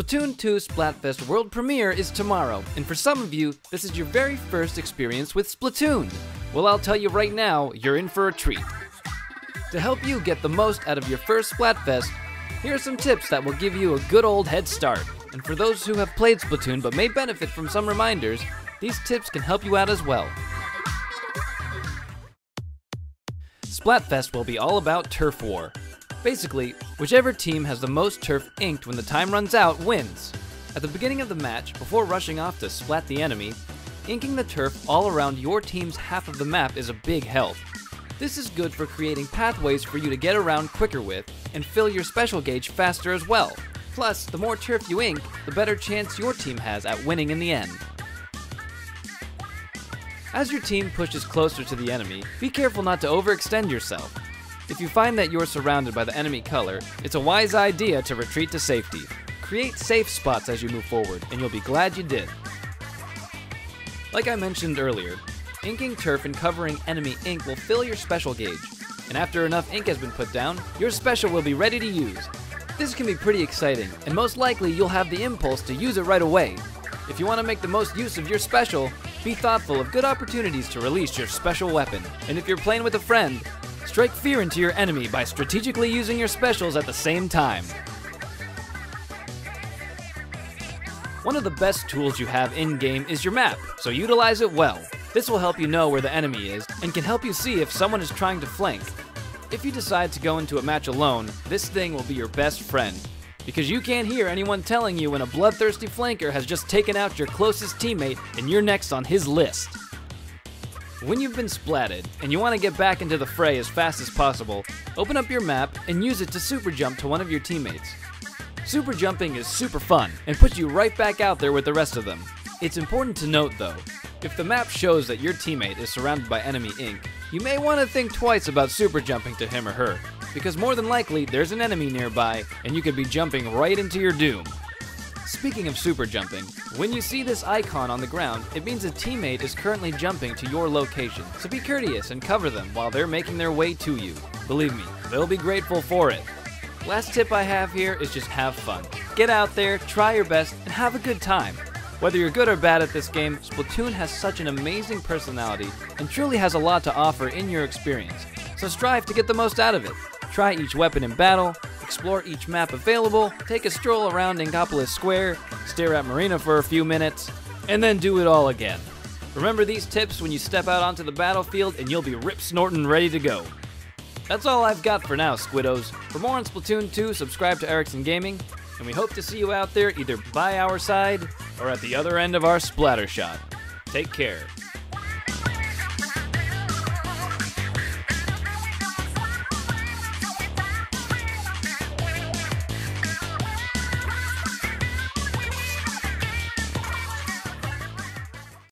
Splatoon 2 Splatfest world premiere is tomorrow, and for some of you, this is your very first experience with Splatoon. Well, I'll tell you right now, you're in for a treat. To help you get the most out of your first Splatfest, here are some tips that will give you a good old head start. And for those who have played Splatoon but may benefit from some reminders, these tips can help you out as well. Splatfest will be all about turf war. Basically, whichever team has the most turf inked when the time runs out wins. At the beginning of the match, before rushing off to splat the enemy, inking the turf all around your team's half of the map is a big help. This is good for creating pathways for you to get around quicker with, and fill your special gauge faster as well. Plus, the more turf you ink, the better chance your team has at winning in the end. As your team pushes closer to the enemy, be careful not to overextend yourself. If you find that you're surrounded by the enemy color, it's a wise idea to retreat to safety. Create safe spots as you move forward, and you'll be glad you did. Like I mentioned earlier, inking turf and covering enemy ink will fill your special gauge, and after enough ink has been put down, your special will be ready to use. This can be pretty exciting, and most likely you'll have the impulse to use it right away. If you want to make the most use of your special, be thoughtful of good opportunities to release your special weapon. And if you're playing with a friend, strike fear into your enemy by strategically using your specials at the same time. One of the best tools you have in-game is your map, so utilize it well. This will help you know where the enemy is, and can help you see if someone is trying to flank. If you decide to go into a match alone, this thing will be your best friend, because you can't hear anyone telling you when a bloodthirsty flanker has just taken out your closest teammate and you're next on his list. When you've been splatted, and you want to get back into the fray as fast as possible, open up your map and use it to super jump to one of your teammates. Super jumping is super fun, and puts you right back out there with the rest of them. It's important to note though, if the map shows that your teammate is surrounded by enemy ink, you may want to think twice about super jumping to him or her, because more than likely there's an enemy nearby, and you could be jumping right into your doom. Speaking of super jumping, when you see this icon on the ground, it means a teammate is currently jumping to your location, so be courteous and cover them while they're making their way to you. Believe me, they'll be grateful for it. Last tip I have here is just have fun. Get out there, try your best, and have a good time. Whether you're good or bad at this game, Splatoon has such an amazing personality and truly has a lot to offer in your experience, so strive to get the most out of it. Try each weapon in battle, explore each map available, take a stroll around Ingopolis Square, stare at Marina for a few minutes, and then do it all again. Remember these tips when you step out onto the battlefield and you'll be rip-snorting ready to go. That's all I've got for now, Squiddos. For more on Splatoon 2, subscribe to Erickson Gaming, and we hope to see you out there either by our side or at the other end of our splatter shot. Take care.